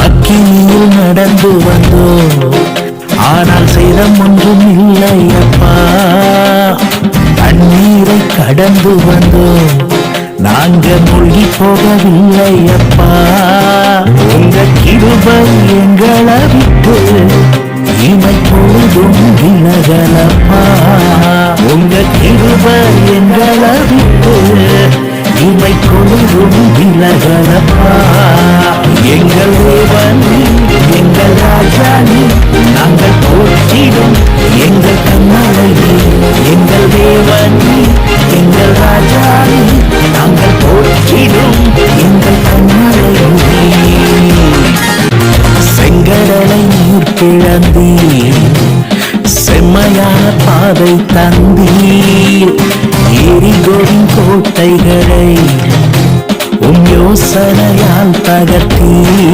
அக்கினியில் நடந்து வந்தோம், ஆனால் சேதம் ஒன்றும் இல்லையப்பா. தண்ணீரை கடந்து வந்தோம், நாங்க மூழ்கி போகவில்லையப்பா. உங்க கிருபை எங்களை விட்டு இமை பொழுதும் விலகலப்பா. உங்க கிருபை எங்களை விட்டு இமை பொழுதும் விலகலப்பா. எங்கள் தேவன் எங்கள் ராஜானி, நாங்கள் போற்றிடும் எங்கள் கண்ணலை. எங்கள் தேவன் எங்கள் ராஜானி, நாங்கள் போற்றிடும் எங்கள் கண்ணலை. செங்கடலை நீர் பிளந்தீர், செம்மையான பாதை தந்தீர். எரிகோவின் கோட்டைகளை உம் யோசனையால் தகர்த்தீர்.